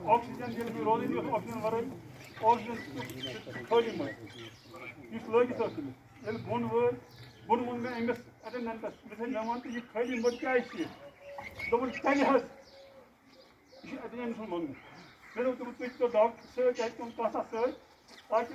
Oxygen geliyor, rolling yok, oxygen var, oxygen koyma. Yüz logi takılı. Yani bunu ben enges adamdan tas. Mesela laman ki koyayım bak ya işi. Doğru tane has. İşi adamın son monu. Ben o tutup bir dog search ettim kasa search. Taki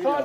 7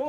2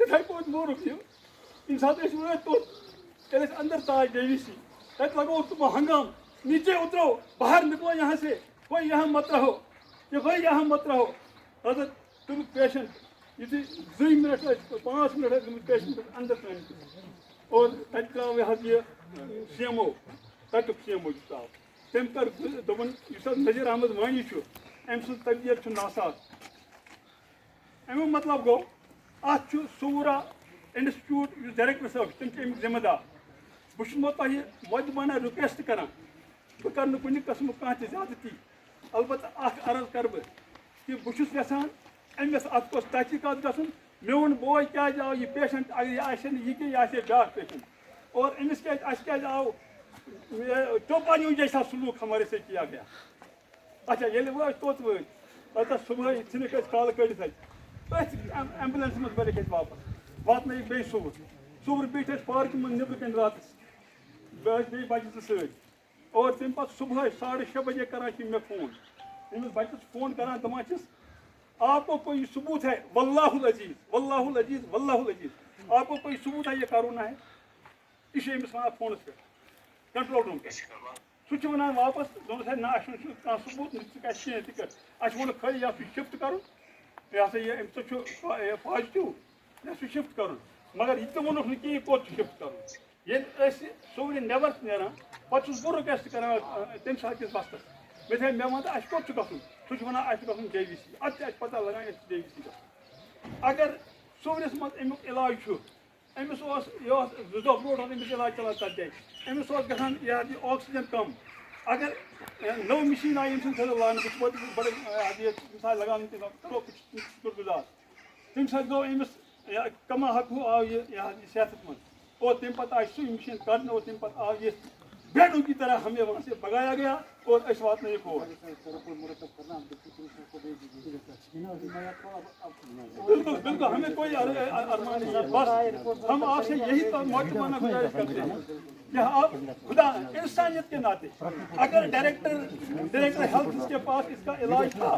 تتھائی پوت مورُکھ یہِ ییٚمہِ ساتہٕ أسۍ وٲتۍ توٚت ییٚلہِ أسۍ اندر ژاے Davy سی تَتہِ لگو صبح ہنگام نیچے اترو باہر نکلو یہاں سے کوئی یہاں مت رہو کہ بھائی یہاں مت رہو حضرت تم پیشنٹ یُتھُے 2 منٹ ٲسۍ 5 منٹ ٲسۍ گٔمٕتۍ پیشنٹ اندر ژٲنِتھ اور تَتہِ درٛاو یہِ حظ یہِ C M O تَتیُک C M O یُس آو تٔمۍ کٔر دوٚپُن یُس حظ نذیٖر احمد وانی چھُ أمۍ سٕنٛز طبیعت چھُ ناساز امیُک مطلب گوٚو اتھ چھُ سورا انسٹیٹیوٹ یُس ڈائریکٹر صٲب چھُ تِم چھِ امیُک ذمہٕ دار بہٕ چھُس تۄہہِ وۄدبانہ رِکویسٹ کران بہٕ کرٕ نہٕ کُنہِ قٕسمُک کانٛہہ تہِ زیادتی البتہ اکھ عرض کرٕ بہٕ کہِ بہٕ چھُس یژھان أمِس اتھ گوٚژھ تحقیٖقات گژھُن میون بوے کیازِ آو یہِ پیشنٹ اگر یہِ آسہِ نہٕ یہِ کینٛہہ یہِ آسہِ بیٛاکھ پیشنٹ اور أمِس کیازِ اَسہِ کیازِ آو چوپانیوں جیسا سلوٗک ہمارے سے کیا گیا اچھا ییٚلہِ وٲتۍ توٚت وٲتۍ پتہٕ صبحٲے ژھٕنِکھ أسۍ کالہٕ کٔڑِتھ اَتہِ أتھۍ ایمبولینسہِ منٛز بٔرِکھ أسۍ واپس واتنٲیِکھ بیٚیہِ صُبحس بیٖٹھۍ أسۍ پارکہِ منٛز نیٚبرٕ کَنۍ راتَس بیٚیہِ بَچہِ 2 سۭتۍ اور تَمہِ پَتہٕ صُبحٲے 6:30 بجے کران چھِ مےٚ فون أمِس بَچَس فون کران دَپان چھِس آپ کو کوئی ثبوت ہے واللہ العزیز آپ کو کوئی ثبوت ہے یہ کرونا ہے یہِ چھُ أمِس وَنان فونَس پٮ۪ٹھ کنٹرول روٗم پٮ۪ٹھ سُہ چھُ وَنان واپس دوٚپمَس ہے نہ اَسہِ چھُنہٕ کانٛہہ ثبوت نہٕ ژٕ کیٛازِ کینٛہہ تہِ کر اَسہِ ووٚنُکھ خٲلی یا چھُ شِفٹ کَرُن یہِ ہسا یہِ اَمہِ سۭتۍ چھُ پازٹِو یا چھُ شِفٹ کَرُن مگر یہِ تہِ ووٚنُکھ نہٕ کِہیٖنۍ کوٚت چھُ شِفٹ کَرُن ییٚلہِ أسۍ صُبحٲے نٮ۪بر نیران پَتہٕ چھُس بہٕ رِکویسٹ کران تَمہِ ساتہٕ کِس وقتس مےٚ وَن تہٕ اَسہِ کوٚت چھُ گژھُن سُہ چھُ وَنان اَسہِ چھُ گژھُن جے وی سی اَدٕ چھِ اَسہِ پتہ لگان اَسہِ چھُ جے وی سی گژھُن اگر صُبحس منٛز اَمیُک علاج چھُ أمِس اوس یہِ اوس 2 دۄہ برونٛٹھ اوس أمِس علاج چلان تَتھ جایہِ أمِس اوس گژھان یہِ حظ یہِ آکسیجن کم اگر نٔو مِشیٖن آیہِ أمۍ سٕنٛدِ خٲطرٕ لاگنہٕ بہٕ چھُس بَڑٕ مثال لگاونہٕ تہِ چلو بہٕ چھُس شُکر گُزار تَمہِ ساتہٕ گوٚو أمِس کما حقوٗ آو یہِ حظ یہِ صحتَس منٛز اور تَمہِ پَتہٕ آیہِ سُے مِشیٖن کَڑنہٕ اور تَمہِ پَتہٕ آو یہِ بیڈوں کی طرح ہمیں وہاں سے بگایا گیا اور اس بات میں ایک اور بالکل بالکل ہمیں کوئی ارمان نہیں بس ہم آپ سے یہی معتمانہ گزارش کرتے ہیں کہ آپ خدا انسانیت کے ناطے اگر ڈائریکٹر ہیلتھ کے پاس اس کا علاج تھا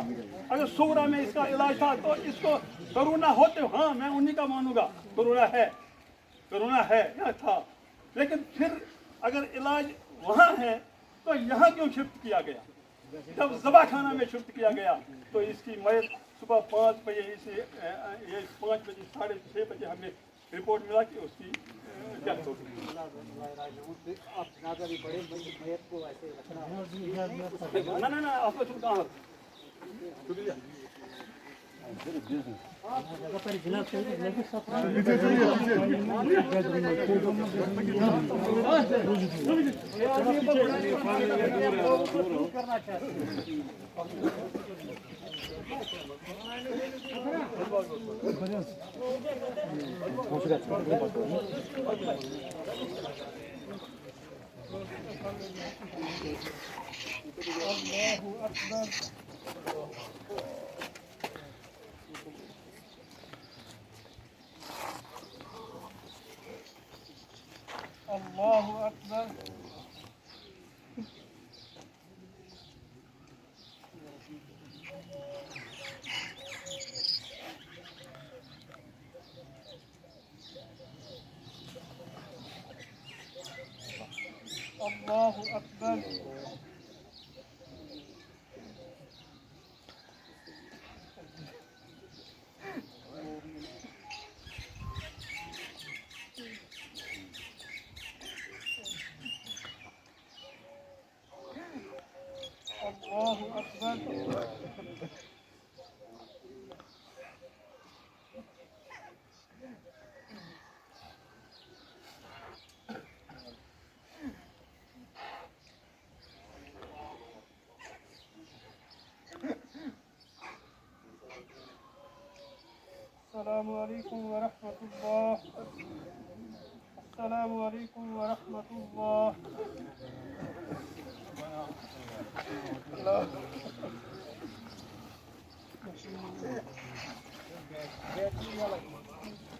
اگر سورا میں اس کا علاج تھا تو اس کو کرونا ہوتے ہاں میں انہیں کا مانوں گا کرونا ہے یا تھا لیکن پھر اگر علاج وہاں ہے تو یہاں کیوں شفٹ کیا گیا جب ذبح خانہ میں شفٹ کیا گیا تو اس کی میت صبح 5 بجے اسے 5 بجے 6:30 بجے ہمیں رپورٹ ملا کہ اس کی ڈیتھ ہو گئی نہ آپ کو کہاں شکریہ اللہ اکبر الله أكبر. السلام عليكم ورحمة الله. السلام عليكم ورحمة الله.